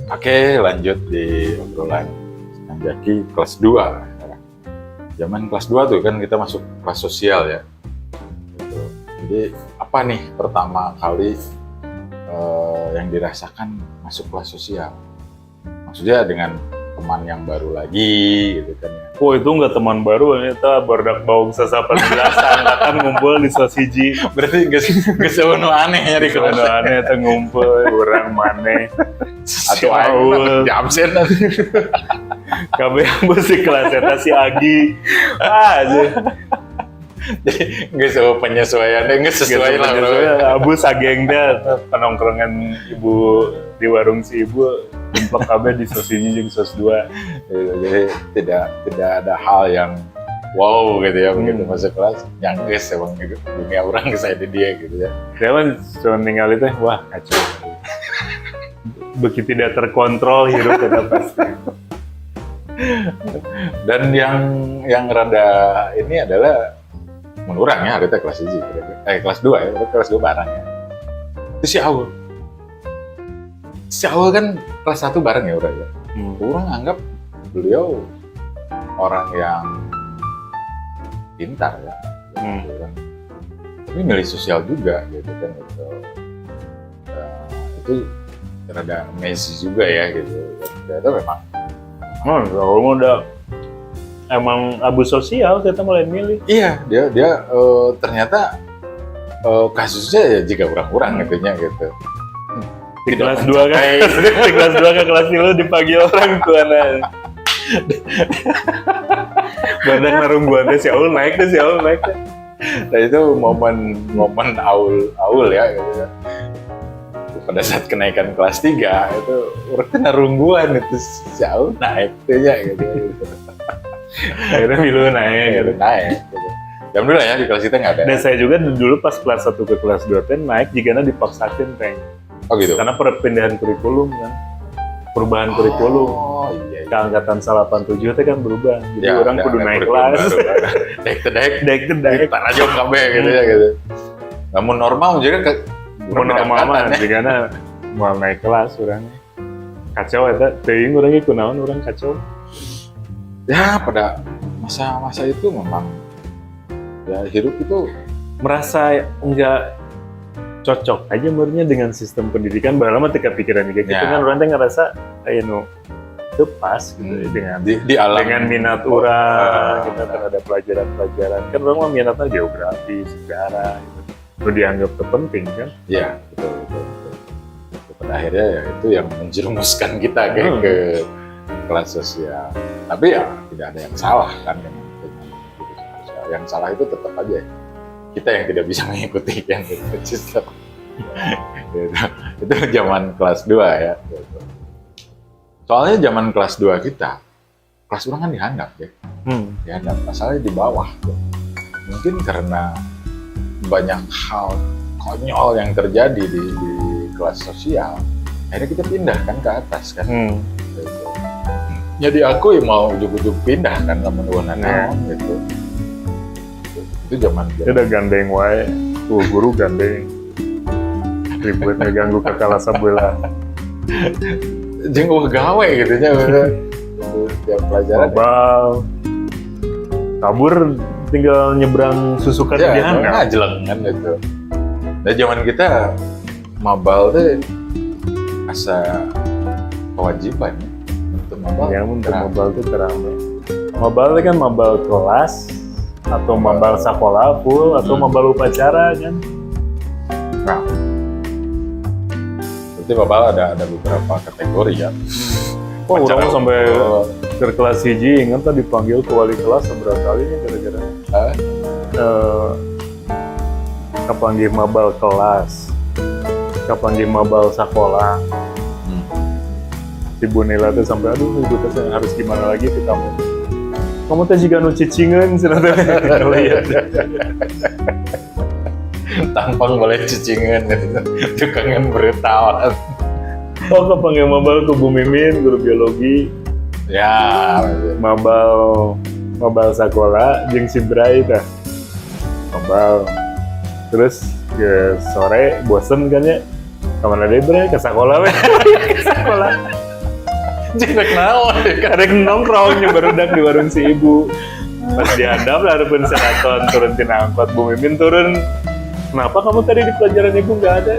Oke, lanjut di obrolan Senang Jaki kelas 2. Zaman kelas 2 tuh kan kita masuk kelas sosial ya. Gitu. Jadi apa nih pertama kali yang dirasakan masuk kelas sosial? Maksudnya dengan teman yang baru lagi gitu kan ya. Oh itu nggak teman baru, ternyata berdak bau sesapan jelas angkatan ngumpul di sosiji. Berarti nggak sepenuh aneh ya di kelas. Aneh itu ngumpul orang maneh Atau aing di absen nanti. Kabeh bos di kelas eta si Agi. Jadi nggak sesuai penyesuaiannya, nggak sesuai lah. Abu sageng deh penongkrongan ibu di warung si ibu jemplok kabeh di sosiji jeung sos 2. Jadi tidak ada hal yang wow gitu ya begitu masuk kelas. Yang guys emang gitu, dunia orang kesain di dia gitu ya. Dia kan cuma ningali teh wah kacau. Begitu tidak terkontrol hidup kita pasti. Dan yang rada ini adalah menurang ya hari itu kelas 1 kelas 2 ya, kelas 2 bareng ya. Itu si Aul. Si Aul kan kelas 1 bareng ya udah ya. Orang anggap beliau orang yang pintar ya. Gitu kan. Tapi milih sosial juga gitu kan gitu. Itu rada amazing juga ya gitu. Ternyata memang Raul udah emang abu sosial kita mulai milih. iya, dia ternyata kasusnya ya jika orang-orang gitunya gitu. Di kelas 2 kan, di kelas 2 ke kelas 3 dipanggil orang tuanya. Bandang narung gua si Aul naik deh. Nah itu momen Aul ya gitu ya. Pada saat kenaikan kelas 3 itu orang kena rungguan itu si Aul naik tuh ya gitu. Akhirnya milu naik gitu. Gitu. Jam dulu ya di kelas kita nggak ada. Dan saya juga dulu pas kelas 1 ke kelas 2 teh naik jika dipaksakan teh. Oh gitu. Karena perpindahan kurikulum kan. Perubahan kurikulum. Oh iya. Ke angkatan 87 teh kan berubah. Jadi Ya, orang kudu naik kelas. Naik ke daek. Tanah jom kabeh gitu ya gitu. Namun normal juga normal mah jika mau naik kelas orang. Kacau eta teuing urang ieu kunaon urang kacau. Ya pada masa-masa itu memang ya hidup itu merasa enggak cocok aja menurutnya dengan sistem pendidikan bahwa ketika pikiran kayak gitu kan orang teh ngerasa kayak itu pas gitu dengan di alam dengan minat orang kita terhadap pelajaran kan orang mah minatnya geografi, sejarah gitu. Itu dianggap terpenting kan? Ya betul. Pada akhirnya ya itu yang menjerumuskan kita ke kelas sosial. Tapi ya tidak ada yang salah kan dengan sosial. Yang salah itu tetap aja kita yang tidak bisa mengikuti yang sistem. Itu zaman kelas 2 ya. Soalnya zaman kelas 2 kita, kelas orang kan dihandap ya. Dihandap, masalahnya di bawah. Mungkin karena banyak hal konyol yang terjadi di kelas sosial, akhirnya kita pindah kan ke atas kan. Jadi aku mau ujuk-ujuk pindah kan sama naon gitu. Itu zaman udah gandeng wae, tuh guru gandeng. Ribut ngeganggu ke kelas sebelah. Jeung gawe gitu nya tiap pelajaran. Mabal. Kabur tinggal nyebrang susukan ya, dia kan. Jelengan gitu. Nah zaman kita mabal tuh asa kewajiban untuk mabal. Ya untuk mabal itu terame. Mabal itu kan mabal kelas atau mabal sekolah full atau mabal upacara kan. Nah, berarti mabal ada beberapa kategori ya. Oh, orang sampai ke kelas 1 ingat tadi dipanggil ke wali kelas seberapa kali nih kira-kira? Kapanggih mabal kelas, kapanggih mabal sekolah. Ibu Nela tuh sampai aduh ibu tuh harus gimana lagi ke kamu? Kamu tuh jika nu cicingan kalau ya. Tampang boleh cicingan gitu. Tukangan bertawan. Oh, kepanggil mabal ke Bu Mimin, guru biologi. Ya, mabal sekolah jeung si Bray tah. Mabal. Terus ke sore bosen kan ya. Kemana deh Bray? Ke sekolah we. Ke sekolah. Jelek naon deh kan. Karek nongkrong barudak di warung si ibu. Pas dihadap harapan seraton turun tina angkot, Bu Mimin turun. Kenapa kamu tadi di pelajaran ibu nggak ada?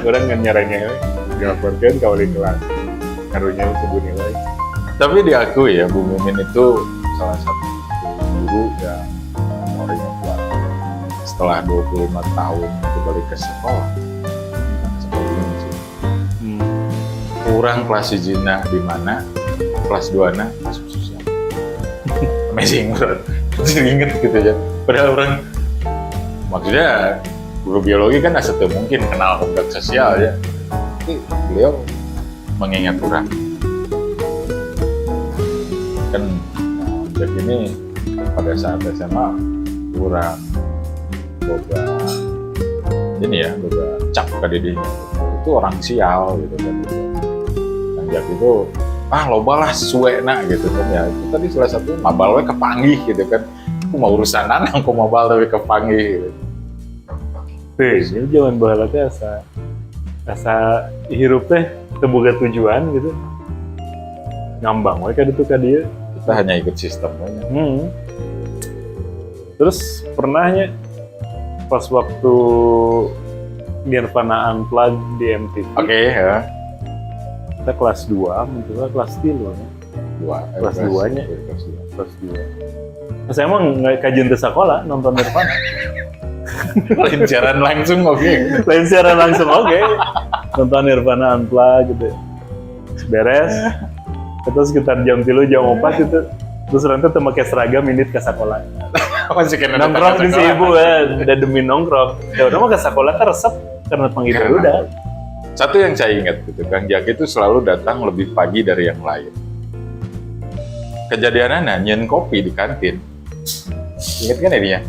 Orang nyaranya dilaporkan kau di kelas. Karunya sebuah nilai. Tapi diakui ya, Bu Mimin itu salah satu guru yang memorinya kuat. Setelah 25 tahun kembali ke sekolah, ini sih. Kurang kelas hijina di mana, kelas 2-na masuk sosial. Amazing, bro. Jadi inget gitu ya. Padahal orang, maksudnya guru biologi kan asal mungkin kenal kontak sosial ya. Tapi beliau mengingat orang. Kan jadi ini pada saat SMA kurang boga ini ya, boga cap ke didinya itu orang sial gitu kan. Yang itu loba lah suena gitu kan ya. Itu tadi salah satu mabal we kepanggih gitu kan. Aku mau urusanan aku mabal tapi kepanggih gitu. Ini zaman bahala teh asa hirup teh teu boga tujuan gitu. Ngambang we ka ditu ka dieu. Kita hanya ikut sistemnya. Terus pernahnya pas waktu Nirvana Unplugged di MTV. Oke, ya. Kita kelas 2, menurut kelas 3 ya. Kelas 2-nya. Kelas 2. Saya emang nggak kajian di sekolah nonton Nirvana. Lain siaran langsung oke. Lain siaran langsung oke. Nonton Nirvana Unplugged gitu. Beres. Itu sekitar jam 3 jam 4 itu. Terus nanti tuh pakai seragam minit ke sekolah. Masih kena Nongkrong di si ibu ya, udah demi nongkrong. Ya udah mah ke sekolah kan resep karena penghibur udah. Satu yang saya ingat gitu, Kang Jaki itu selalu datang lebih pagi dari yang lain. Kejadiannya nanyain kopi di kantin. Ingat kan ini ya?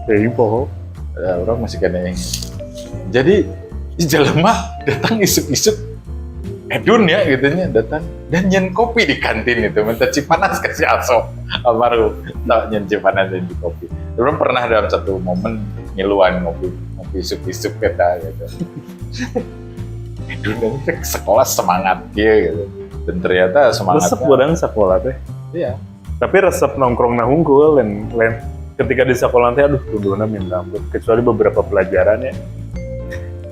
Jadi pohon. Orang masih kena ingat. Jadi jelema datang isuk-isuk edun ya gitunya datang dan nyen kopi di kantin itu minta cipanas ke si Aso almarhum tak nyen cipanas di kopi. Orang pernah dalam satu momen ngiluan ngopi isuk-isuk kita gitu. Edun dan ke sekolah semangat dia gitu dan ternyata semangatnya Resep orang sekolah teh. iya. Tapi resep nongkrong nah hungkul lain ketika di sekolah teh aduh kuduna minta ampun kecuali beberapa pelajaran ya.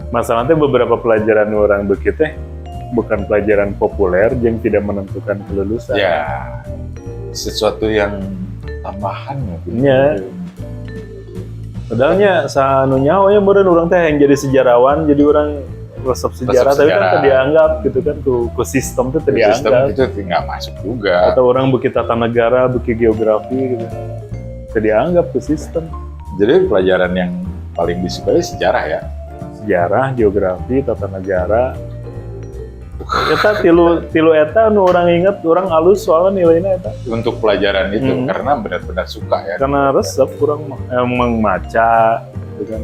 Masalahnya beberapa pelajaran orang begitu bukan pelajaran populer yang tidak menentukan kelulusan. Ya, sesuatu yang tambahan mungkin. Iya. Padahalnya sanu nyawa ya meureun urang teh yang jadi sejarawan, jadi orang resep sejarah tapi kan teu dianggap gitu kan ku sistem teh teu dianggap. Sistem itu nggak masuk juga. Atau orang beki tata negara, beki geografi gitu. Teu dianggap ku sistem. Jadi pelajaran yang paling disukai sejarah ya. Sejarah, geografi, tata negara. Eta tilu eta nu orang inget, orang halus soalnya nilainya eta. Untuk pelajaran itu karena benar-benar suka ya. Karena resep kurang emang maca gitu kan.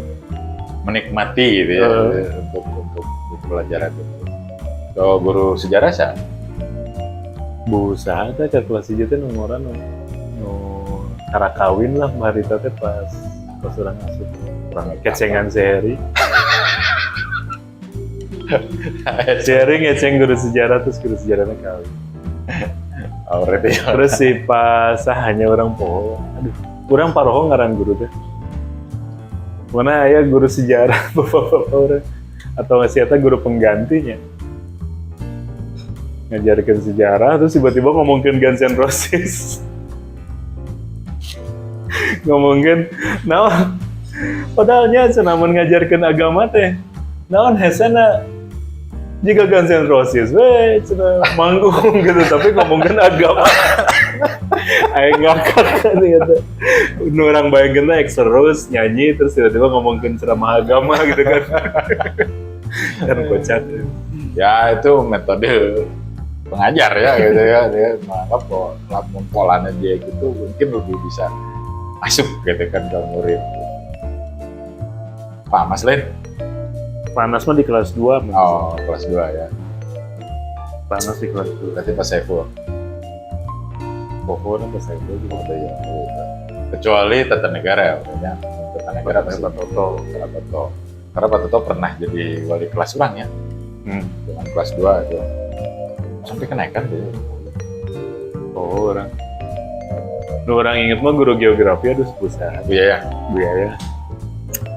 Menikmati gitu ya untuk pelajaran itu. So guru sejarah sih. Bu saha teh ke kelas 3 teh nomoran nu cara kawin lah marita teh pas urang asup. Urang kecengan sehari. Sharing ngeceng guru sejarah terus guru sejarahnya kawin. Terus si pas hanya orang poho. Aduh, orang paroho ngaran guru teh. Mana aya guru sejarah bapak-bapak orang atau masih ada guru penggantinya. Ngajarkan sejarah terus tiba-tiba ngomongin Guns N' Roses. Ngomongin naon padahalnya senamun ngajarkan agama teh naon hesena jika Guns N' Roses, cina manggung gitu, tapi ngomongin agama. Ayo ngakak kan gitu. Orang bayangin lah Exodus nyanyi terus tiba-tiba ngomongin ceramah agama gitu kan. Kan kocak. Ya itu metode pengajar ya gitu ya. Dia menganggap bahwa polanya dia gitu mungkin lebih bisa masuk gitu kan ke murid. Pak Mas Lin? Panas mah di kelas 2. Oh, kelas 2 ya. Panas di kelas 2. Berarti pas Saiful. Pokoknya pas Saiful juga ada ya. Kecuali tata negara ya, makanya tata negara pasti Pak Toto. Karena Pak Toto pernah jadi wali kelas orang ya. Dengan kelas 2 itu. sampai kenaikan tuh. Oh, orang inget mah guru geografi aduh sepusat. Iya ya. Biaya.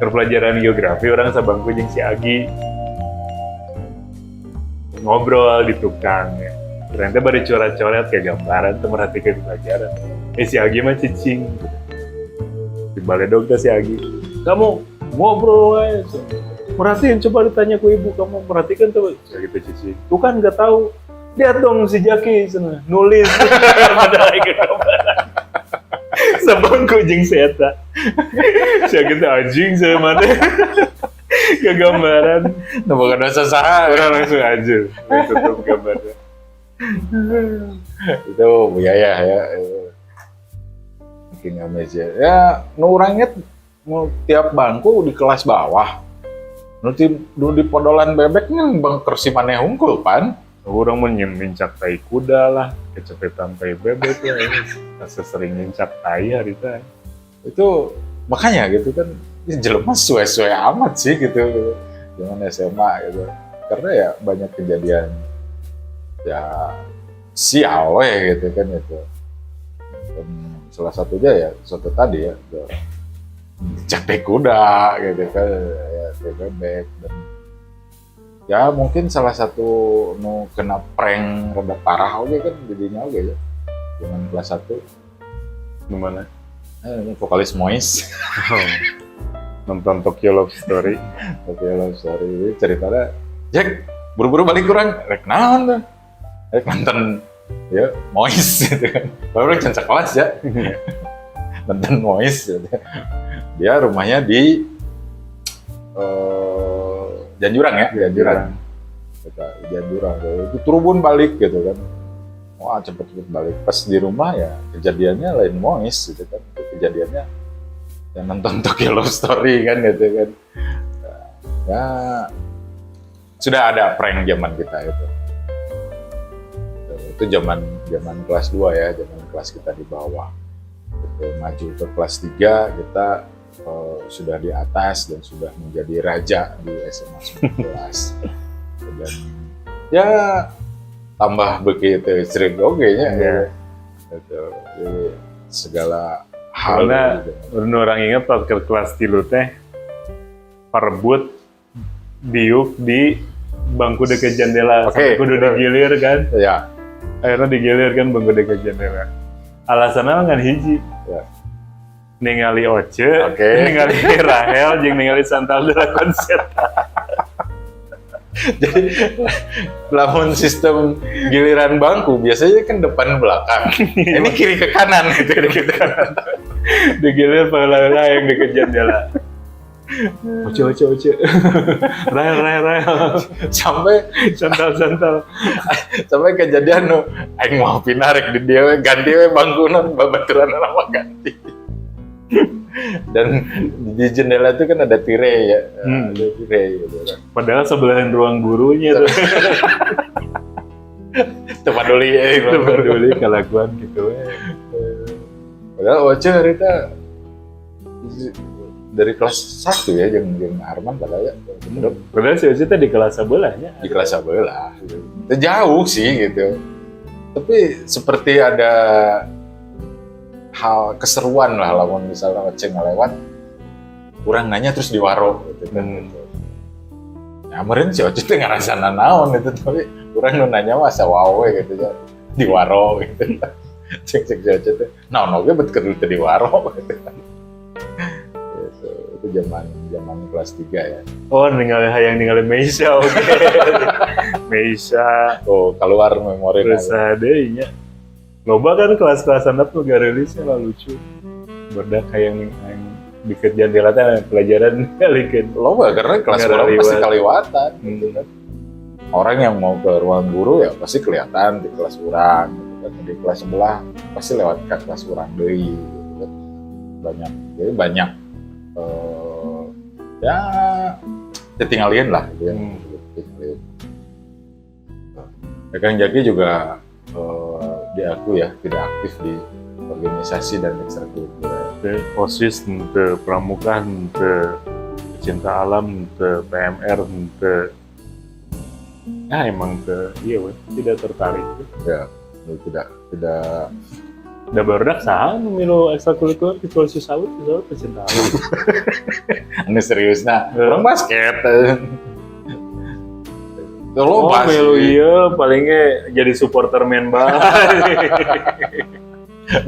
Pelajaran geografi orang sabangku jeung si Agi ngobrol di tukang ya. Ternyata baru coret-coret kayak gambaran tuh merhatikan pelajaran. Si Agi mah cicing. Di baledog tuh si Agi. Kamu ngobrol aja. Perhatiin, coba ditanya ke ibu kamu, perhatikan tuh. Ya gitu cicing. Tuh kan nggak tahu. Lihat dong si Jaki sana nulis. Padahal lagi gambaran. Sabangku jeung si Eta. Si Agi tuh anjing sama mana. Kegambaran. Nah, bukan dosa saha. Orang langsung aja. Tutup gambarnya. Itu biaya ya. Mungkin meja. Ya, nu urangnya nu tiap bangku di kelas bawah. Nu di podolan bebek nih bang kersi maneh hungkul pan. Orang mau nyincak tai kuda lah, kecepetan tai bebek ya. Asa sering nyincak tai hari itu. Itu makanya gitu kan, jelema suwe-suwe amat sih gitu. Zaman SMA gitu. Karena ya banyak kejadian ya sial ya gitu kan itu. Dan salah satunya ya suatu tadi ya cek kuda gitu kan ya bebek dan ya mungkin salah satu nu kena prank rada parah oke kan jadinya oke ya zaman kelas 1 Gimana? ini vokalis Mois Nonton Tokyo Love Story. Tokyo Love Story ini ceritanya Jack buru-buru balik kurang rek naon tuh rek nonton ya Mois gitu kan baru rek cancak kelas ya nonton Mois gitu. Dia rumahnya di Janjurang ya Janjurang itu turun balik gitu kan wah cepet-cepet balik pas di rumah ya kejadiannya lain Mois gitu kan itu kejadiannya yang nonton Tokyo Love Story kan gitu kan ya sudah ada prank zaman kita itu zaman kelas 2 ya zaman kelas kita di bawah itu maju ke kelas 3 kita sudah di atas dan sudah menjadi raja di SMA 19 dan ya tambah begitu sering oke-nya ya. Jadi segala hal Karena orang ingat waktu kelas 3 teh perebut diuk di bangku dekat jendela sampai kudu digilir kan ya akhirnya digilir kan bangku dekat jendela alasannya kan hiji ya. ningali Oce, ningali Rahel, jeung ningali Santal de la Concetta. Jadi lamun sistem giliran bangku biasanya kan depan belakang. Ini kiri ke kanan gitu kiri ke kanan. Digilir pahala yang deket jendela. Oce. Rahel. Sampai Santal. sampai kejadian nu aing mau pindah rek di dia ganti we bangkuna babaturan lama ganti. Dan di jendela itu kan ada tirai ya, ada tirai gitu kan. Padahal sebelahan ruang gurunya tuh. Peduli kelakuan gitu. Padahal Oce cerita dari kelas 1 ya, jeung Arman padahal ya. Padahal si Oce di kelas sebelahnya. Di kelas sebelah. Jauh sih gitu. Tapi seperti ada hal keseruan lah lamun misalnya Oce ngelewat kurang nanya terus diwaro gitu kan gitu. Ya meureun si Oce teh ngarasana naon gitu tapi kurang nu nanya mah sawawe gitu ya diwaro gitu. Cek si Oce teh naon oge bet keur teu diwaro gitu. Itu zaman kelas 3 ya. Oh, ningali Meisha oke. Meisha keluar memori terus deui nya. Loba kan kelas-kelas anak tuh gak rilisnya lah lucu. Berdak yang deket jendela teh pelajaran kalikan. Loba karena kelas berapa pasti kaliwatan gitu kan. Orang yang mau ke ruang guru ya pasti kelihatan di kelas urang gitu kan. Di kelas sebelah pasti lewat ke kelas urang deui gitu kan. Banyak ya tinggalin lah gitu ya. Kang Jaki juga diaku ya tidak aktif di organisasi dan ekstrakurikuler. OSIS, pramuka, pecinta alam, PMR, Nah emang tidak tertarik. Ya, tidak Udah barudak saham milu ekstrakurikuler kecuali sisawut pecinta alam. anu serius nah orang basket. Oh, milu iya palingnya jadi supporter main bal.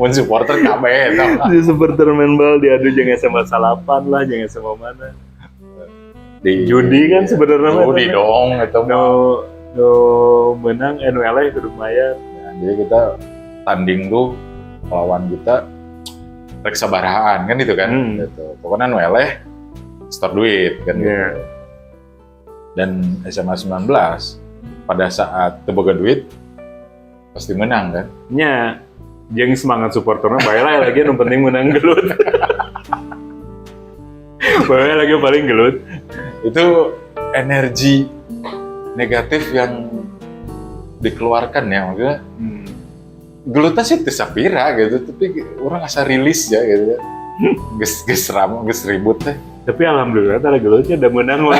Mun supporter kabeh eta. Jadi supporter main bal diadu jeung SMA Salapan lah, jeung SMA mana. Di Judi kan sebenarnya judi dong itu no menang NWL kudu bayar. Nah, jadi kita tanding tuh lawan kita rek sabarahaan kan itu kan gitu. Pokoknya weleh store duit kan gitu. Yeah. Dan SMA 19 pada saat teboga duit pasti menang kan. Nya jeung semangat supporterna bae lah lagi yang penting menang gelut. Bae lagi paling gelut. Itu energi negatif yang dikeluarkan ya maksudnya. Gelutnya sih tesapira gitu, tapi orang asa rilis ya gitu. Ges ribut teh. Tapi alhamdulillah tadi gelutnya udah menang lah.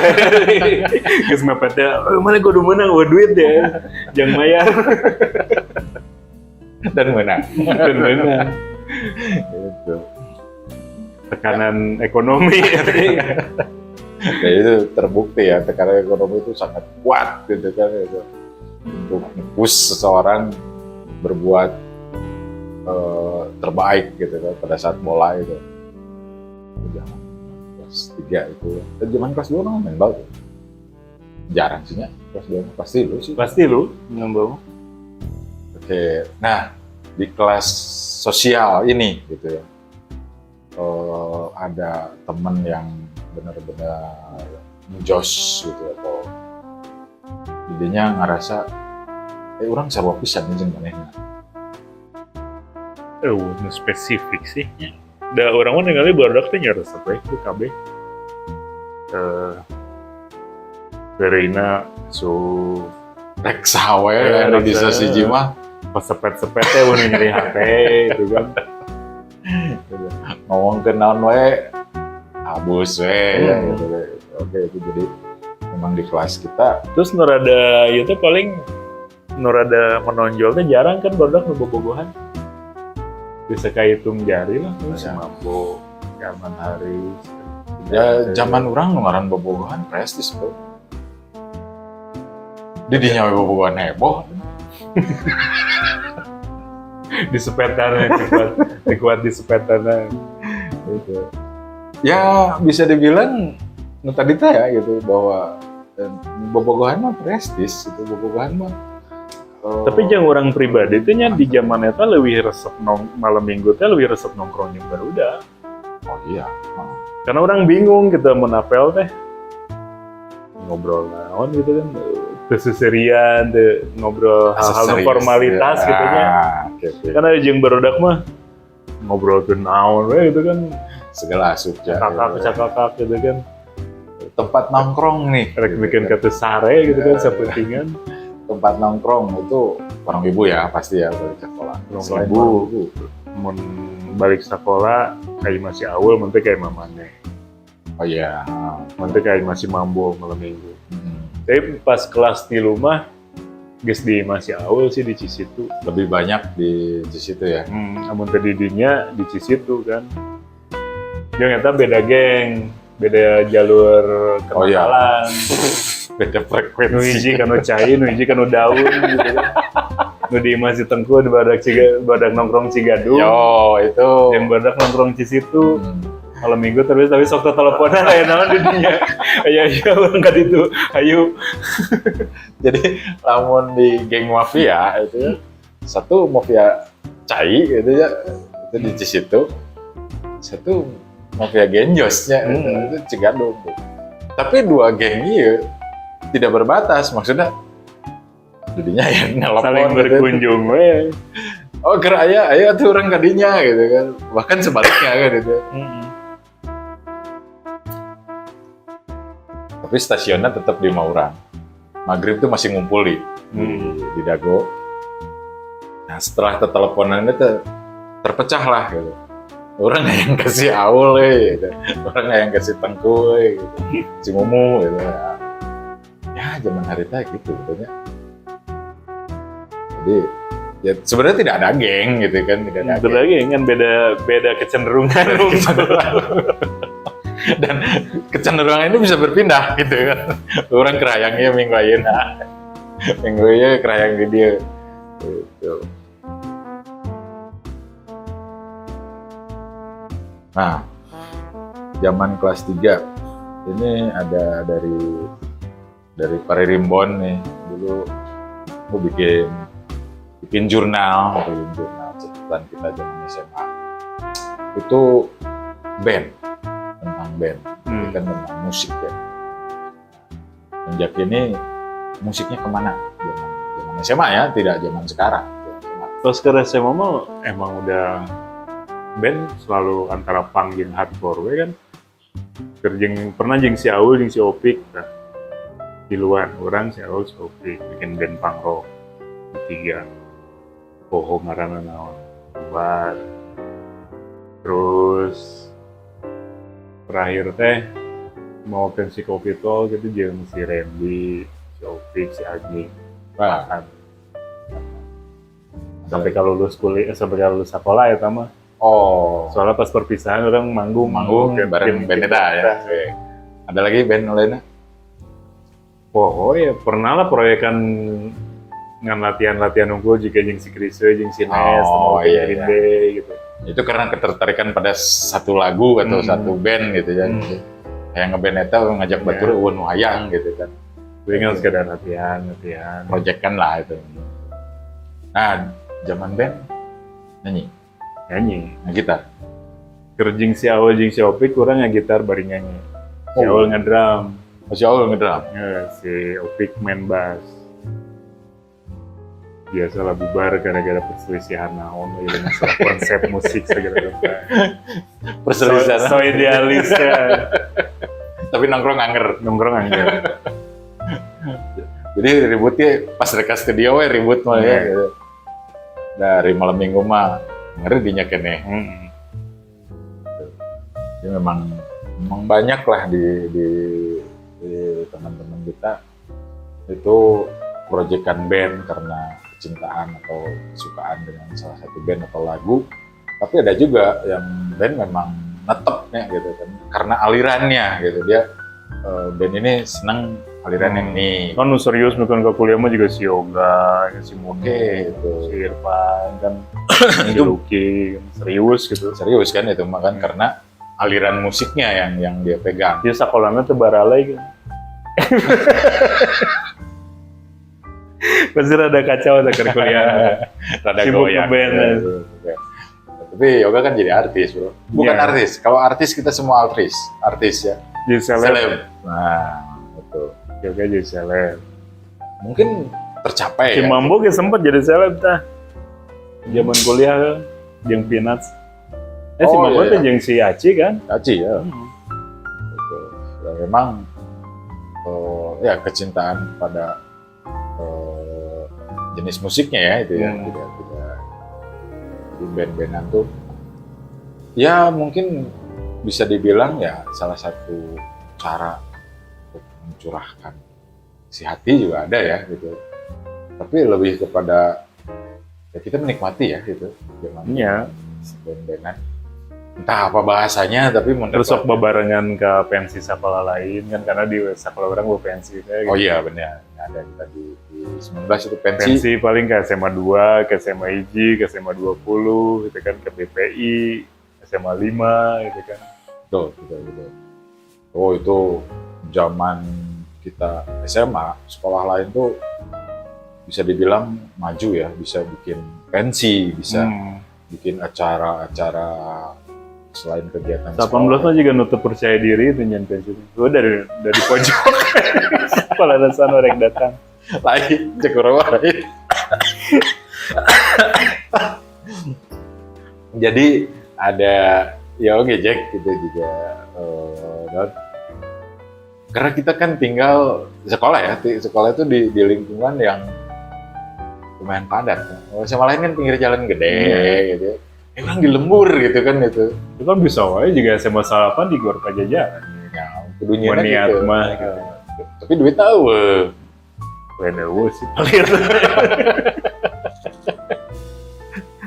Ges mepetnya, mana gue udah menang, gue duit ya, jangan bayar. Dan menang. Gitu. Tekanan ekonomi. Ya itu terbukti ya, tekanan ekonomi itu sangat kuat gitu kan gitu. Untuk push seseorang berbuat terbaik gitu kan pada saat mulai itu. Zaman kelas 3 itu. Dan zaman kelas 2 kan main bal. Jarang sih ya. Kelas 2 pasti lu sih. Pasti lu ngembang. Oke. Nah, di kelas sosial ini gitu ya. Ada temen yang benar-benar menjos gitu atau jadinya ngerasa orang sarua pisan nih jeung manehna. Spesifik sih. Da orang mah ningali barudak teh nya resep we ku kabeh. Verina su Rek sawe anu bisa siji mah pesepet-sepet teh mun nyari HP gitu kan. Ngomong ke naon we abus we ya gitu. Oke, itu jadi memang di kelas kita Terus nurada ieu teh paling nurada menonjol teh jarang kan barudak nu bobogohan. Bisa kahitung jari lah, si Mambo, Arman Haris. ya zaman orang ngaran bobogohan prestis bro. Di dinya we bobogohan heboh. Di sepetan dikuat di sepetan gitu. Ya bisa dibilang tadi teh ya gitu bahwa bobogohan mah prestis itu bobogohan mah. Tapi jangan orang pribadi itu nya di zaman eta leuwih resep malam minggu teh leuwih resep nongkrong jeung barudak. Oh iya. Karena orang bingung gitu mun apel teh ngobrol naon gitu kan. Keseserian, ngobrol hal-hal formalitas ya, gitu nya. Okay. Karena jeung barudak mah ngobrol ke naon we gitu kan. Segala asup ya. Kakak gitu kan. Tempat nongkrong nih. Rek bikin kata sare gitu kan sapentingan. Tempat nongkrong itu orang ibu ya pasti ya balik sekolah. Selain ibu, mun balik sekolah kayak masih awal, mun teh kayak mamane. Oh iya. Mun teh kayak masih mambo malam minggu. Tapi pas kelas 3 mah geus di masih awal sih di Cisitu. Lebih banyak di situ ya. Amun tadi dinya di Cisitu kan. Jeung eta beda geng, beda jalur kenakalan. Beda Nu frekuensi. hiji kanu cai, nu hiji kanu daun gitu kan. Nu di Masjid Tengku di badak nongkrong Cigadung. Yo, itu. Yang badak nongkrong Cisitu. Malam minggu terus tapi sok teleponan aya naon di dinya. Aya urang ka ditu. Ayo. Jadi lamun di geng mafia itu ya. Satu mafia cai gitu ya. Itu di situ. Satu mafia genjosnya itu Cigadung. Tapi dua geng ini tidak berbatas, maksudnya jadinya yang nelpon Saling gitu. berkunjung we. Oh kira ayo tuh orang kadinya gitu kan, bahkan sebaliknya kan gitu. Tapi stasiunnya tetap di Maurang. Maghrib tuh masih ngumpul di Dago. Nah setelah teleponannya terpecah lah gitu. Orang yang kasih Aul gitu. Orang yang kasih Tengku gitu. Si Mumu gitu. Ya zaman hari teh gitu betulnya. Jadi ya sebenarnya tidak ada geng gitu kan, tidak ada Betul geng. lagi kan beda kecenderungan. Dan kecenderungan ini bisa berpindah gitu kan. Orang kerayangnya minggu ayeuna, minggu ieu kerayang di dia. Gitu. Nah, zaman kelas 3 ini ada dari Paririmbon nih. Dulu aku bikin jurnal catatan kita zaman SMA. Itu band, tentang band, itu kan tentang musik ya. Sejak ini musiknya kemana? Zaman SMA ya, tidak zaman sekarang. Terus ke SMA mah emang udah band selalu antara punk jeung hardcore we kan. Pernah jeung si Aul jeung si Opik nah. Di luar orang si Aul si Opik bikin band punk rock bertiga. Poho ngaranna naon? Buat terus terakhir teh mau si Kopi Tol gitu jeung si Randy, si Opik, si Agi. Wah, Sampai kalau lulus kuliah, sampai kalau lulus sekolah ya tama. oh, Soalnya pas perpisahan orang manggung bareng band eta ya. Oke. Ada lagi band lainnya? Oh ya pernah lah proyekan ngan latihan unggul juga jeung si Krisye jeung si Nes iya, Green iya. Day gitu. Itu karena ketertarikan pada satu lagu atau satu band gitu ya. Kayak ngeband eta ngajak batur eueun nu hayang gitu kan. Gue kan sekedar latihan. Project-kan lah itu. Nah, zaman band nyanyi, gitar. Kerjing si Aul jeung si Opik kurang gitar bari nyanyi. Si Oh. Aul ngedrum, Masih awal ngedrum. ya, si Opik main bass. Biasalah bubar gara-gara perselisihan naon ya masalah konsep musik segala macam. Perselisihan. So idealis ya. Tapi nongkrong Nongkrong aja. Jadi ributnya pas reka studio we ribut mah ya. Gitu. Dari malam minggu mah ngeri dinya keneh. Jadi memang banyak lah di teman-teman kita itu proyekan band karena kecintaan atau kesukaan dengan salah satu band atau lagu. Tapi ada juga yang band memang netepnya gitu kan karena alirannya gitu dia band ini senang aliran yang ini. Kan serius bukan ke kuliah mah juga si Yoga, si Mune, Oke, itu. si Irfan kan, si Itu- Lucky, serius gitu. Serius kan itu mah kan karena aliran musiknya yang dia pegang. Dia sekolahnya tuh baralai kan. Pasti rada kacau ada ke kuliah. Rada Sibuk goyang. ngeband, Ya, ya. ya. Tapi Yoga kan jadi artis, bro. Bukan Iya. artis. Kalau artis kita semua artis ya. Jadi seleb. Nah, betul. Yoga jadi seleb. Mungkin tercapai Si ya. Mambo kayak sempet jadi seleb tah. Zaman kuliah kan, jeung Peanuts. Si Oh, Mambo iya, tuh jeung si Aci kan. Aci ya. Betul. Dan memang ya kecintaan pada jenis musiknya ya itu ya tidak di band-bandan tuh ya mungkin bisa dibilang ya salah satu cara untuk mencurahkan si hati juga ada ya gitu tapi lebih kepada ya kita menikmati ya gitu dengan Iya. band-bandan entah apa bahasanya tapi Terus sok bebarengan ke pensi sekolah lain kan karena di sekolah orang gue pensi kayak oh gitu. iya benar ada kita di 19 itu pensi Pensi paling ke SMA 2, ke SMA IJ, ke SMA 20 gitu kan, ke BPI, SMA 5 gitu kan. betul. Oh itu zaman kita SMA sekolah lain tuh bisa dibilang maju ya bisa bikin pensi bisa bikin acara-acara selain kegiatan 18 mah juga nutup percaya diri itu nyen pensi. Gue dari pojok. Kepala dasar orang datang. lain cekur lain jadi ada ya oke Jack gitu juga dan karena kita kan tinggal sekolah ya sekolah itu di lingkungan yang lumayan padat kalau sama lain kan pinggir jalan gede gitu orang di lembur gitu kan itu Itu kan bisa wae juga SMA salapan di Gor Pajajaran. ya kudunya Niat gitu mah gitu. tapi duit tahu Lenovo sih pelit.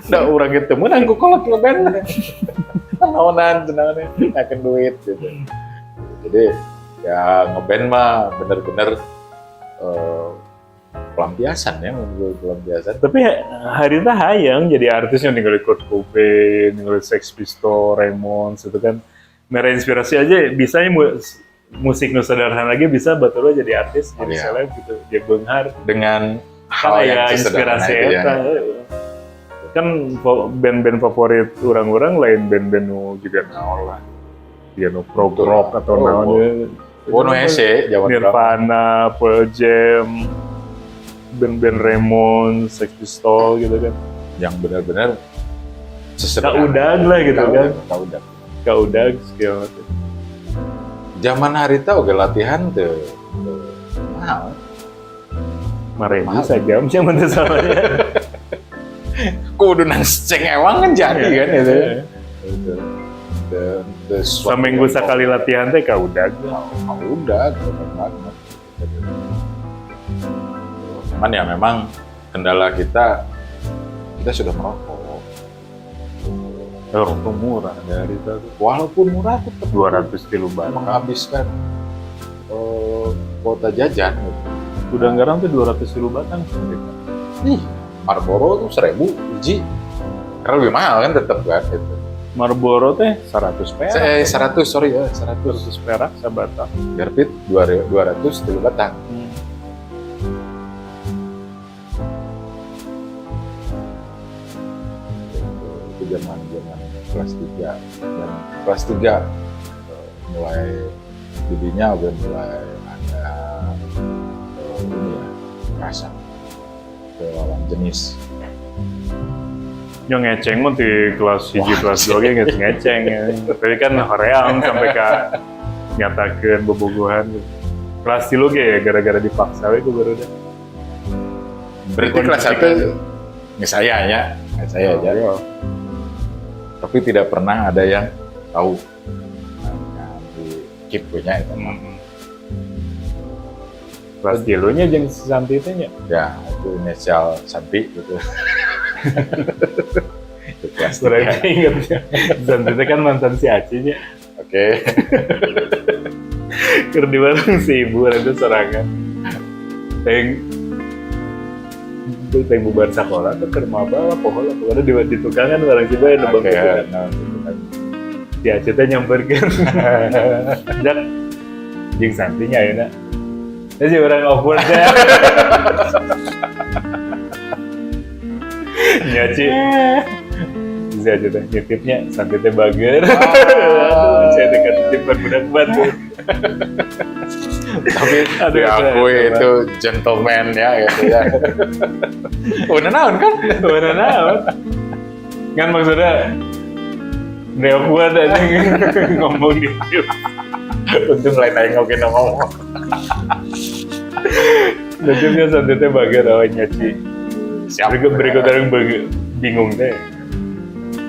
Nggak orang ketemu nangku kolot ngeband. Naonan akan duit gitu. Jadi ya ngeband mah bener-bener pelampiasan ya, menurut pelampiasan. Tapi hari itu hayang jadi artis yang ninggalin Kurt Cobain, ninggalin Sex Pistols, Ramones itu kan inspirasi aja bisa musik nu sederhana lagi bisa betul jadi artis jadi seleb gitu. Dia Benghar Dengan kan hal yang ya inspirasi sesederhana itu eta. Kan band-band favorit orang-orang lain band-band nu juga naon lah. Dia nu prog rock atau naon. Nu hese jaman Nirvana, Pearl Jam, band-band Ramones, Sex Pistols gitu kan. yang benar-benar sesederhana. Kaudag lah gitu kan. Kaudag. Kaudag segala macam. Zaman harita oke latihan tuh mahal. Mahal sajam sih menurut saya. Kudu nang ceng ewang kan jadi kan itu. Seminggu sekali latihan teh kaudag. Kaudag banget. Cuman ya memang kendala kita sudah merokok. Rokok murah dari itu. Walaupun murah tetap 200 kilo menghabiskan kuota jajan. Udah ngarang tuh 200 kilo batang. Ih, Marlboro tuh 1.000 biji. Karena lebih mahal kan tetap kan gitu. Marlboro teh 100 perak. 100 sorry ya 100 perak sabatang. Garpit 200 kilo batang. Itu zaman kelas 3 dan kelas 3 mulai jadinya udah mulai ada ini ya rasa ke lawan jenis. Yang ngeceng mah di kelas 1 kelas 2 ge geus ngeceng. Tapi kan hoream sampai ka nyatakeun bobogohan gitu. Kelas 3 ge gara-gara dipaksa we ku barudak. Berarti kelas 1 nggak saya aja. Tapi tidak pernah ada yang tahu di keep punya itu. Kelas 3 nya jeung Santi teh nya. Ya, itu inisial Santi gitu. Itu kelas 3. Berarti ingatnya Santi teh kan mantan si Aci nya. Oke. Keur di warung si ibu ada serangan. Teng bubar sekolah tuh ke rumah bala pohon lah pokoknya di tukangan barang si bae nebang tukangan. Si Aceh teh nyamperkeun. Jak jeung Santi nya ayeuna. Teh si urang awkward teh. Nya Ci. Si Aceh teh nitipnya Santi teh bager. Aduh, saya teh ketitipan budak batu. Tapi diakui itu gentleman ya gitu ya. Udah naon kan? Udah naon. Kan maksudnya Neo kuat aja ngomong gitu. Untung lain aja ngokin ngomong. Nantinya Santi teh bager awalnya Ci. Berikut orang bingung teh.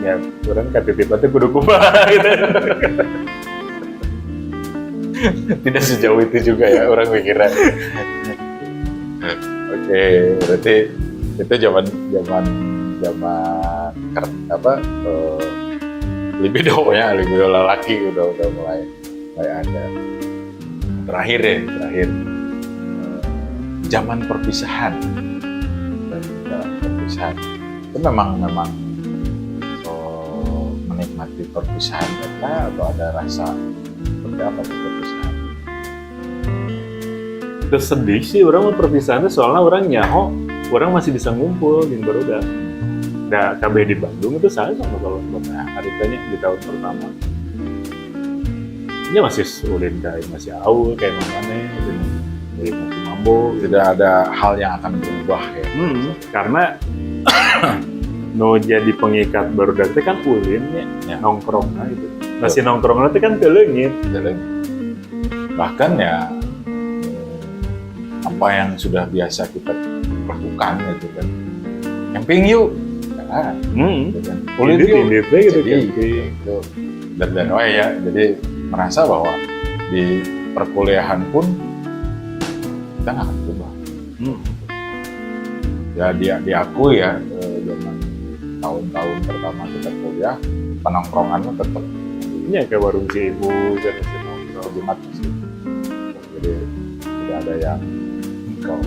Ya orang ketitipan teh kudu kumaha gitu. Tidak sejauh itu juga ya orang mikirnya. Oke, berarti itu zaman libido lelaki udah mulai ada. Terakhir zaman perpisahan itu memang menikmati perpisahan kita atau ada rasa seperti apa tuh perpisahan? Terus sedih sih orang mau perpisahannya soalnya orang nyaho orang masih bisa ngumpul yang baru udah KB di Bandung itu saya sama kalau haritanya di tahun pertama ini masih ulin kayak masih awal kayak mana gitu jadi masih mambo Tidak ada hal yang akan berubah ya. Karena no jadi pengikat baru itu kan ulin ya nongkrongnya itu masih nongkrongnya itu kan teleungit. Bahkan ya apa yang sudah biasa kita lakukan gitu kan, camping yuk, nah, gitu kan. Ulin yuk, gitu jadi gitu. Dan ya, jadi merasa bahwa di perkuliahan pun kita nggak akan berubah. Ya dia diakui ya, zaman tahun-tahun pertama kita kuliah, penongkrongannya tetap Iya kayak warung si ibu kan masih nongkrong. Jumat sih. Jadi tidak ada yang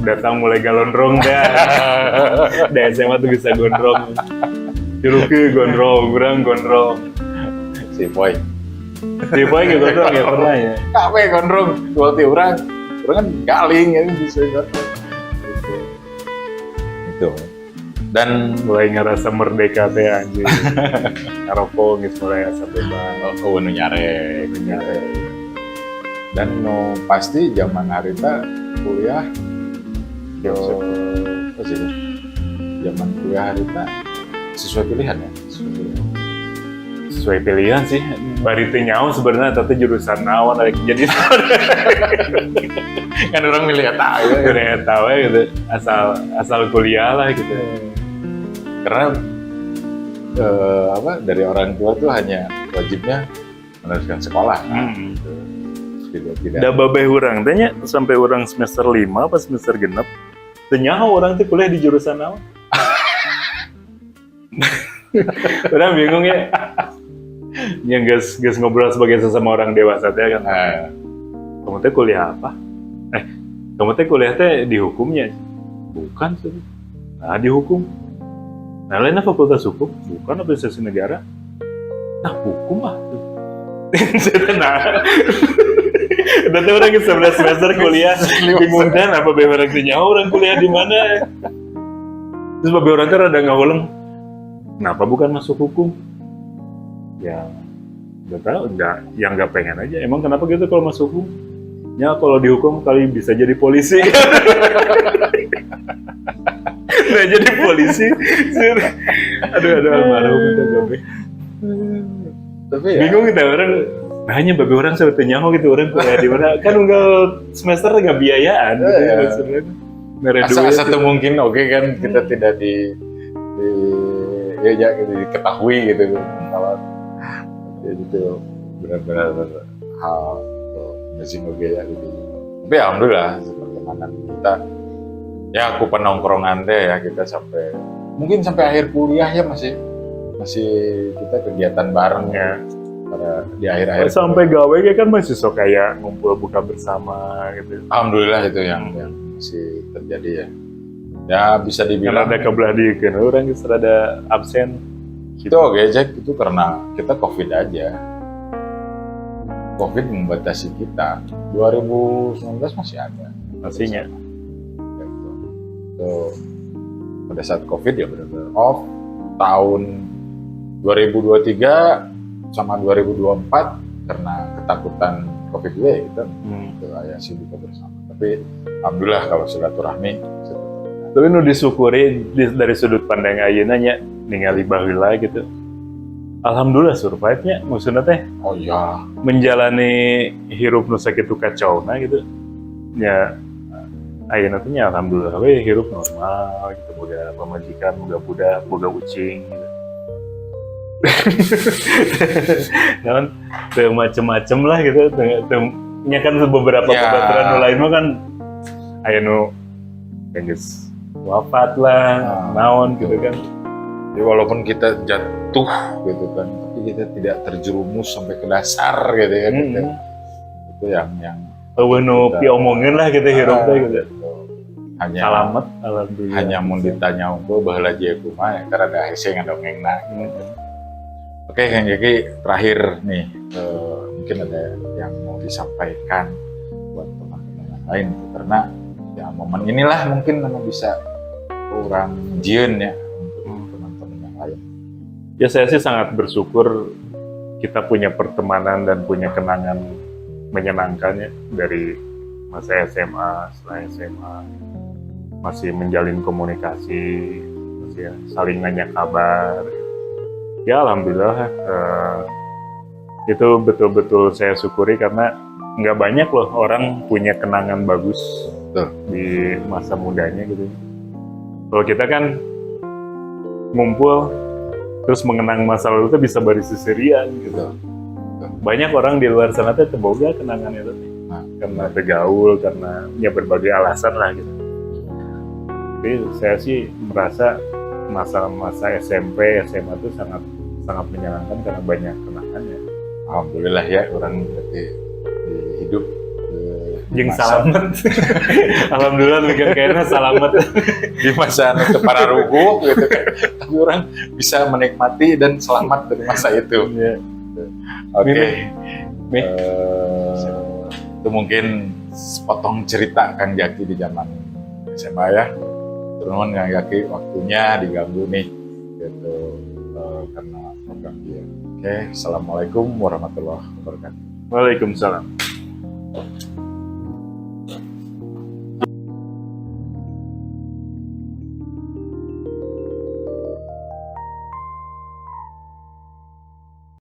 Datang mulai galonrong dah. Di SMA tuh bisa gondrong. Juruki gondrong, kurang gondrong. si boy. Si boy gitu gondrong ya pernah ya. Kape gondrong, jual ti orang kan galing ya bisa gondrong. Itu. Dan Mulai ngerasa merdeka teh anjing. Ngaroko geus mulai asa bebas. nu nyare. Dan pasti zaman harita kuliah Siap. apa sih? Zaman kuliah harita sesuai pilihan ya, Sesuai pilihan sih. Bari teu nyaho sebenarnya tapi jurusan naon rek jadi kan orang milih eta ya. keren tahu ya gitu. Asal kuliah lah gitu. Karena dari orang tua tuh hanya wajibnya meneruskan sekolah. Gitu. Tidak. Da babeh urang teh nya sampai urang semester 5 apa semester genep teu nyaho urang teh kuliah di jurusan naon. Urang bingung ya. Yang geus ngobrol sebagai sesama orang dewasa teh kan. Kamu teh kuliah apa? Kamu teh kuliah teh di hukumnya? Bukan sih. Nah, di hukum. Nah, lainnya fakultas hukum? Bukan, administrasi negara. Nah, hukum lah. Nah, udah tuh orang 11 semester kuliah bingung kan apa be orang teh nyaho orang kuliah di mana. Terus babe orang teh rada ngaweleng. Kenapa bukan masuk hukum? Ya, udah tahu, yang nggak pengen aja. Emang kenapa gitu kalau masuk hukum? Ya kalau dihukum kali bisa jadi polisi. Nah jadi polisi. Aduh almarhum kita babe. Tapi ya, Bingung kita orang. Hanya babe orang sampai nyaho gitu orang kuliah di mana? Kan unggal semester nggak biayaan. Gitu, ya, maksudnya. asa mungkin oke kan kita tidak diketahui gitu kalau itu benar-benar hal amazing oke ya gitu. Tapi alhamdulillah pertemanan kita ya aku penongkrongan deh ya kita mungkin sampai akhir kuliah ya masih kita kegiatan bareng ya pada di akhir-akhir sampai gawe kan masih sok kayak ngumpul buka bersama gitu. alhamdulillah itu yang masih terjadi ya. Ya bisa dibilang Karena ada kebelah dikeun orang geus rada absen. itu oke Jack itu karena kita COVID aja. COVID membatasi kita. 2019 masih ada. Pastinya. Gitu. So, pada saat COVID ya benar-benar off. Tahun 2023 sama 2024 karena ketakutan COVID juga ya kita ayasi buka bersama. Tapi alhamdulillah kalau silaturahmi. Tapi nu disyukuri dari sudut pandang ayeuna nya ningali baheula gitu. Alhamdulillah survive-nya maksudna teh. Oh iya. Menjalani hirup nu sakitu kacauna gitu. Ya ayeuna teh nya alhamdulillah we hirup normal gitu, boga pamajikan, boga budak, boga ucing gitu. Namun teu macem-macem lah gitu. Nya kan beberapa kebaturan nu lain mah kan aya nu geus wafat lah, naon gitu kan. Jadi walaupun kita jatuh gitu kan, tapi kita tidak terjerumus sampai ke dasar gitu ya. Itu yang eueuh nu piomongkeun lah gitu hirup teh gitu. Hanya Alamat alhamdulillah. hanya mun ditanya unggul baheula je kumaha karena ada hese ngadongengna. Oke, Kang Jeki terakhir nih mungkin ada yang mau disampaikan buat teman-teman yang lain karena ya momen inilah mungkin bisa orang jieun ya untuk teman-teman yang lain. Ya saya sih sangat bersyukur kita punya pertemanan dan punya kenangan menyenangkan ya dari masa SMA, setelah SMA masih menjalin komunikasi, masih saling nanya kabar. Ya alhamdulillah itu betul-betul saya syukuri karena nggak banyak loh orang punya kenangan bagus di masa mudanya gitu. Kalau kita kan ngumpul terus mengenang masa lalu itu bisa berisisirian gitu. Banyak orang di luar sana tuh terboga kenangan itu karena bergaul, karena ya berbagai alasan lah gitu. Tapi saya sih merasa masa-masa SMP, SMA itu sangat sangat menyenangkan karena banyak kenangan ya. Alhamdulillah ya orang berarti di hidup Jeung masa- salamet. Alhamdulillah bikin kayaknya salamet. di masa itu para rugu gitu kan. Tapi orang bisa menikmati dan selamat dari masa itu. Ya. Oke. Mi. Itu mungkin sepotong cerita Kang Jaki di zaman SMA ya. Terus Kang Jaki waktunya diganggu nih gitu karena program dia. Oke, assalamualaikum warahmatullahi wabarakatuh. Waalaikumsalam.